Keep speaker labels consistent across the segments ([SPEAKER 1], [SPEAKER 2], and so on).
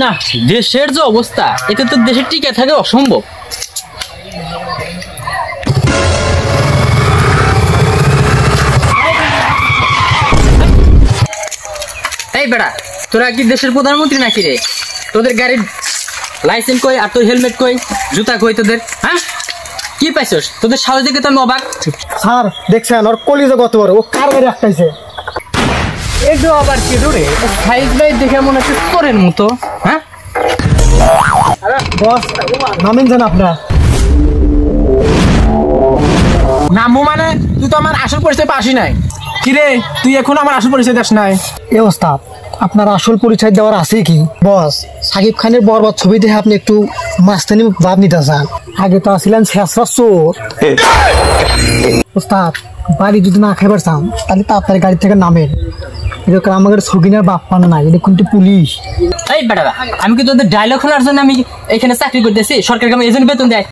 [SPEAKER 1] না, দেশের যে অবস্থা, এতে তো দেশের টিকে থাকা অসম্ভব। এই বেড়া, তোরা কি দেশের প্রধানমন্ত্রী নাকি রে? তোদের গাড়ির লাইসেন্স কই, আর তোর হেলমেট কই, জুতা কই তোদের? হ্যাঁ, কি পাইছস? তোদের সাহস দেখে তো আমি অবাক।
[SPEAKER 2] স্যার দেখছেন ওর কলিজা কত বড়, ও কার গাড়ি আটকাইছে?
[SPEAKER 1] একটু আবার কি রে, সাইজ ভাই দেখে মনে হচ্ছে তোরের মতো। হ্যাঁ
[SPEAKER 2] বস, নামেন জান আপনার?
[SPEAKER 3] নামবো মানে? তুই তো আমার আসল পরিচয় পাসি নাই। কিরে, তুই এখন আমার আসল পরিচয় দেখ নাই?
[SPEAKER 2] এ ওস্তাদ, আপনার আসল পরিচয় দেওয়ার আছে কি? বস, সাকিব খানের বরবাদ ছবি দেখে আপনি একটু মাস্তানি ভাব নিতে চান। আগে তো আসছিলেন শেষরা চোর। ওস্তাদ, বাড়ি যদি না খাইবার চান তাহলে তাড়াতাড়ি গাড়ি থেকে নামেন। এরকম আমাদের সগিনার বাপ পান নাই, এটা কিন্তু পুলিশ।
[SPEAKER 1] এই বেটা, আমি কি তোদের ডায়লগ শোনার জন্য আমি এখানে চাকরি করতেছি? সরকারকে আমি এজেন্ট বেতন দেয়।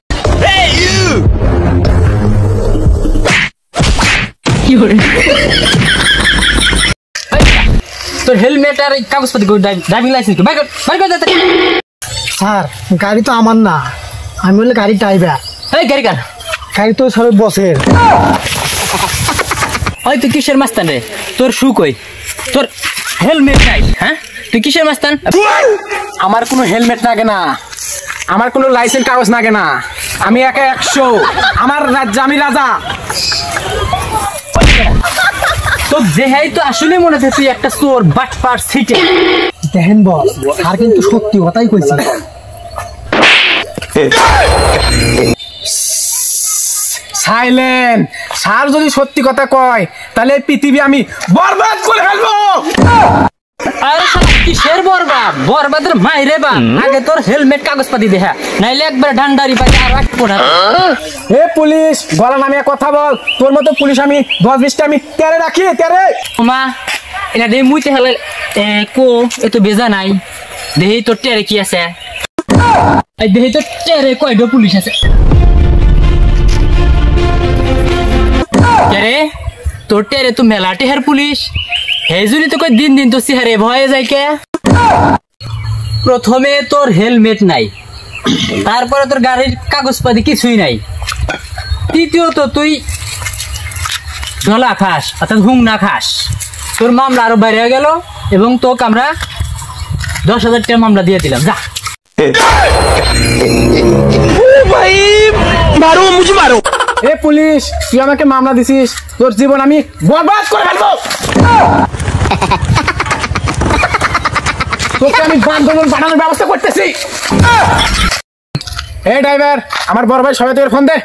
[SPEAKER 1] তোর হেলমেট আর কাগজপত্র, ড্রাইভিং লাইসেন্স
[SPEAKER 2] স্যার, গাড়ি তো আমার না, আমি হলে গাড়ি ড্রাইভার।
[SPEAKER 1] এই গাড়ি কার?
[SPEAKER 2] গাড়ি তো সবাই বসের।
[SPEAKER 1] ওই তুই কিসের মাস্তান রে? তোর শু কই? তোর হেলমেট নাই? হ্যাঁ, তুই কিসের মাস্তান?
[SPEAKER 3] আমার কোনো হেলমেট লাগে না, আমার কোনো লাইসেন্স কাগজ লাগে না, আমি একা 100, আমার রাজ্য, আমি রাজা।
[SPEAKER 1] তো দেহাই তো আসলে মনে হচ্ছে তুই একটা চোর, বাটপার, সিটে।
[SPEAKER 2] দেখেন বস, আর কিন্তু সত্যি কথাই কইছি।
[SPEAKER 3] সাইলেন্ট। স্যার যদি সত্যি কথা কয় তাহলে পৃথিবী আমি বরবাদ করে ফেলবো।
[SPEAKER 1] আরে কিসের বরবাদ? বরবাদের মাইরে বা, আগে তোর হেলমেট কাগজপাতি দেখা, নাইলে একবার ডান্ডারি পাই আর রাখবো না।
[SPEAKER 3] এ পুলিশ, গলা নামিয়ে কথা বল। তোর মতো পুলিশ আমি 10-20টা আমি তেরে রাখি, তেরে।
[SPEAKER 1] মা, এটা দেহি মুইতে হলে কো এত বেজা নাই। দেহি তোর টেরে কি আছে? দেহি তোর টেরে কয়টা পুলিশ আছে? কে রে, তোর টেরে তো মেলা টেহার পুলিশ। হেজুরি তো কই দিন দিন তো চেহারে ভয়ে যায় কে? প্রথমে তোর হেলমেট নাই, তারপরে তোর গাড়ির কাগজপাতি কিছুই নাই, তৃতীয়ত তুই ঢলা খাস, অর্থাৎ হুং না খাস। তোর মামলা আরো বাইরে গেল এবং তোকে আমরা 10,000 টাকা মামলা দিয়ে দিলাম। যা
[SPEAKER 3] ভাই, মারো মুঝে মারো। এ পুলিশ, তুই আমাকে মামলা দিছিস, তোর জীবন আমি বরবাদ করে ফেলবো। তোকে আমি বান্ধবন বানানোর ব্যবস্থা করতেছি। এই ড্রাইভার, আমার বড় ভাই সবাই তোর ফোন দে।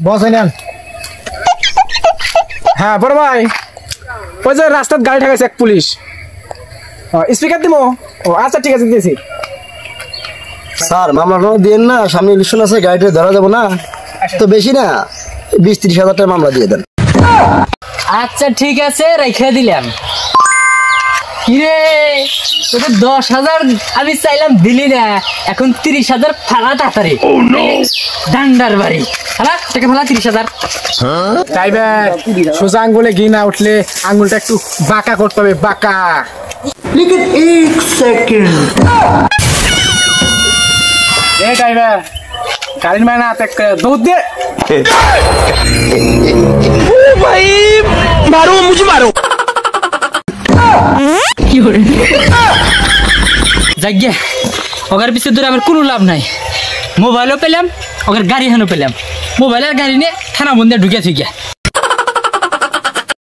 [SPEAKER 2] বস নেন।
[SPEAKER 3] হ্যাঁ বড় ভাই, ওই যে রাস্তার গাড়ি ঠেকাইছে এক পুলিশ। স্পিকার দিব? ও আচ্ছা, ঠিক আছে, দিয়েছি।
[SPEAKER 4] স্যার, মামলাটা দিয়ে না, সামনে ইলেকশন আছে, গাড়িটা ধরা যাবো না তো, বেশি না, 20-30 হাজার টাকা মামলা দিয়ে দেন।
[SPEAKER 1] আচ্ছা ঠিক আছে, রেখে দিলাম। কিরে, তোদের 10,000 আমি চাইলাম দিলি না, এখন 30,000 ফালা তাড়াতাড়ি। ডান্ডার বাড়ি ফালা, টাকা ফালা 30,000।
[SPEAKER 3] ড্রাইভার, সোজা আঙ্গুলে ঘি না উঠলে আঙ্গুলটা একটু বাঁকা করতে হবে, বাঁকা।
[SPEAKER 4] लेकिन 1 सेकंड।
[SPEAKER 3] এ ড্রাইভার, গাড়ির মায়না দৌড় দে। ও ভাই, মারো মুঝে মারো।
[SPEAKER 1] কি করে যাগ্যা, ওগার পিছে ধরে আমার কোনো লাভ নাই। মোবাইলও পেলাম, ওগার গাড়ি হানো পেলাম। মোবাইলের গাড়ি নিয়ে থানা বন্ধে ঢুকে থুই গিয়া।